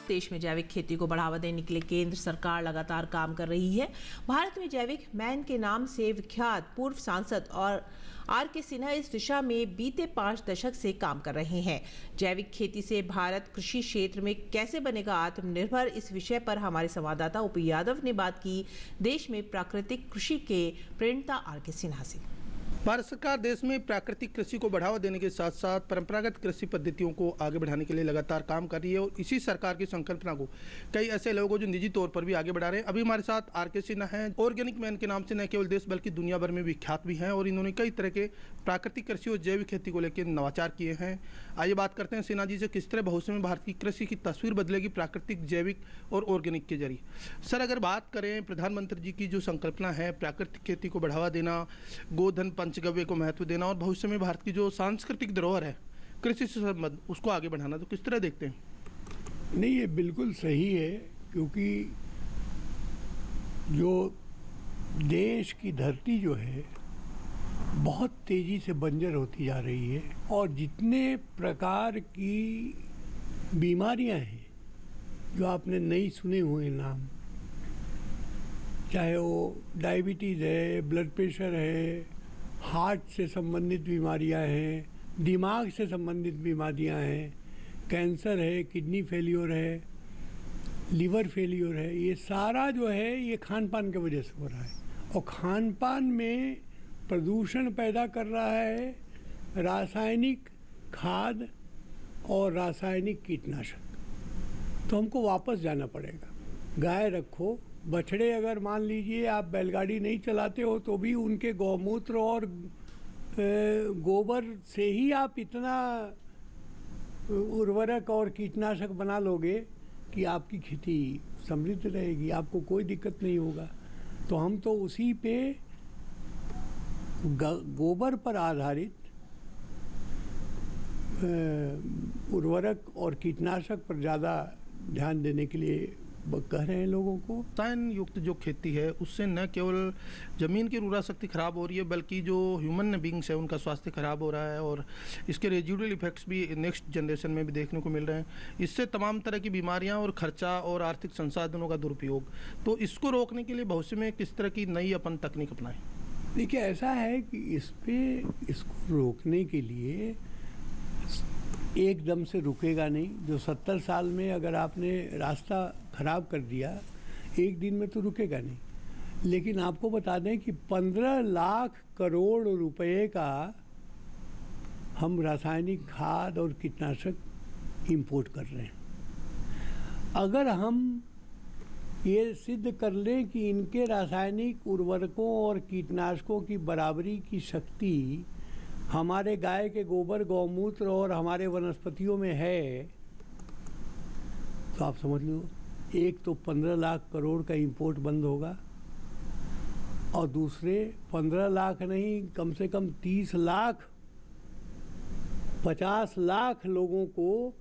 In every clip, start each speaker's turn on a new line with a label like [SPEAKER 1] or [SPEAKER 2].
[SPEAKER 1] देश में जैविक खेती को बढ़ावा देने के लिए केंद्र सरकार लगातार काम कर रही है। भारत में जैविक मैन के नाम से विख्यात पूर्व सांसद और आर.के. सिन्हा इस दिशा में बीते 5 दशक से काम कर रहे हैं। जैविक खेती से भारत कृषि क्षेत्र में कैसे बनेगा आत्मनिर्भर, इस विषय पर हमारे संवाददाता ओपी यादव ने बात की देश में प्राकृतिक कृषि के प्रणेता आर.के. सिन्हा से।
[SPEAKER 2] भारत सरकार देश में प्राकृतिक कृषि को बढ़ावा देने के साथ साथ परंपरागत कृषि पद्धतियों को आगे बढ़ाने के लिए लगातार काम कर रही है और इसी सरकार की संकल्पना को कई ऐसे लोग हैं जो निजी तौर पर भी आगे बढ़ा रहे हैं। अभी हमारे साथ आर.के. सिन्हा हैं, ऑर्गेनिक मैन के नाम से न केवल देश बल्कि दुनिया भर में विख्यात भी हैं और इन्होंने कई तरह के प्राकृतिक कृषि और जैविक खेती को लेकर नवाचार किए हैं। आइए बात करते हैं सिन्हा जी से, किस तरह भविष्य में भारत की कृषि की तस्वीर बदलेगी प्राकृतिक, जैविक और ऑर्गेनिक के जरिए। सर, अगर बात करें प्रधानमंत्री जी की जो संकल्पना है प्राकृतिक खेती को बढ़ावा देना, गोधन पंचगव्य को महत्व देना और भविष्य में भारत की जो सांस्कृतिक धरोहर है कृषि से संबंध उसको आगे बढ़ाना, तो किस तरह देखते हैं?
[SPEAKER 3] नहीं, ये बिल्कुल सही है, क्योंकि जो देश की धरती जो है बहुत तेज़ी से बंजर होती जा रही है और जितने प्रकार की बीमारियां हैं जो आपने नहीं सुने हुए नाम, चाहे वो डायबिटीज़ है, ब्लड प्रेशर है, हार्ट से संबंधित बीमारियां हैं, दिमाग से संबंधित बीमारियां हैं, कैंसर है, किडनी फेलियर है, लीवर फेलियर है, ये सारा जो है ये खान पान की वजह से हो रहा है। और खान पान में प्रदूषण पैदा कर रहा है रासायनिक खाद और रासायनिक कीटनाशक। तो हमको वापस जाना पड़ेगा। गाय रखो, बछड़े अगर मान लीजिए आप बैलगाड़ी नहीं चलाते हो तो भी उनके गौमूत्र और गोबर से ही आप इतना उर्वरक और कीटनाशक बना लोगे कि आपकी खेती समृद्ध रहेगी, आपको कोई दिक्कत नहीं होगा। तो हम तो उसी पे गोबर पर आधारित उर्वरक और कीटनाशक पर ज़्यादा ध्यान देने के लिए कह रहे हैं लोगों को।
[SPEAKER 2] रसायन युक्त जो खेती है उससे न केवल ज़मीन की उर्वरा शक्ति खराब हो रही है बल्कि जो ह्यूमन बींग्स है उनका स्वास्थ्य खराब हो रहा है और इसके रेजिडुअल इफेक्ट्स भी नेक्स्ट जनरेशन में भी देखने को मिल रहे हैं। इससे तमाम तरह की बीमारियां और खर्चा और आर्थिक संसाधनों का दुरुपयोग, तो इसको रोकने के लिए भविष्य में किस तरह की नई अपन तकनीक अपनाएं?
[SPEAKER 3] देखिए, ऐसा है कि इसको रोकने के लिए एकदम से रुकेगा नहीं। जो 70 साल में अगर आपने रास्ता ख़राब कर दिया, एक दिन में तो रुकेगा नहीं। लेकिन आपको बता दें कि 15 लाख करोड़ रुपए का हम रासायनिक खाद और कीटनाशक इंपोर्ट कर रहे हैं। अगर हम ये सिद्ध कर लें कि इनके रासायनिक उर्वरकों और कीटनाशकों की बराबरी की शक्ति हमारे गाय के गोबर, गौमूत्र और हमारे वनस्पतियों में है, तो आप समझ लो, एक तो 15 लाख करोड़ का इंपोर्ट बंद होगा और दूसरे 15 लाख नहीं, कम से कम 30 लाख 50 लाख लोगों को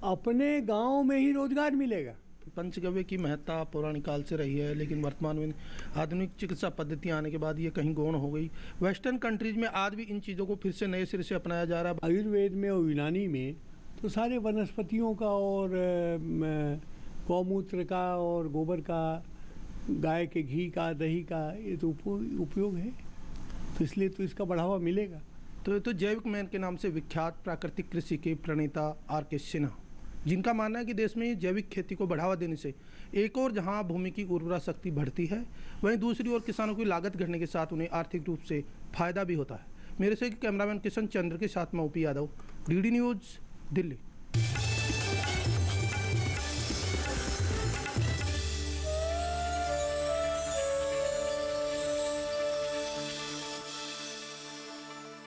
[SPEAKER 3] अपने गांव में ही रोजगार मिलेगा।
[SPEAKER 2] पंचगव्य की महत्ता पौराणिक काल से रही है, लेकिन वर्तमान में आधुनिक चिकित्सा पद्धतियां आने के बाद ये कहीं गौण हो गई। वेस्टर्न कंट्रीज में आज भी इन चीज़ों को फिर से नए सिरे से अपनाया जा रहा है।
[SPEAKER 3] आयुर्वेद में और यूनानी में तो सारे वनस्पतियों का और गौमूत्र का और गोबर का, गाय के घी का, दही का, ये तो उपयोग है, तो इसलिए तो इसका बढ़ावा मिलेगा।
[SPEAKER 2] तो जैविक मैन के नाम से विख्यात प्राकृतिक कृषि के प्रणेता आर.के. सिन्हा, जिनका मानना है कि देश में जैविक खेती को बढ़ावा देने से एक और जहां भूमि की उर्वरा शक्ति बढ़ती है, वहीं दूसरी ओर किसानों की लागत घटने के साथ उन्हें आर्थिक रूप से फायदा भी होता है। मेरे से कैमरामैन किशन चंद्र के साथ मैं OP Yadav, DD news, Delhi.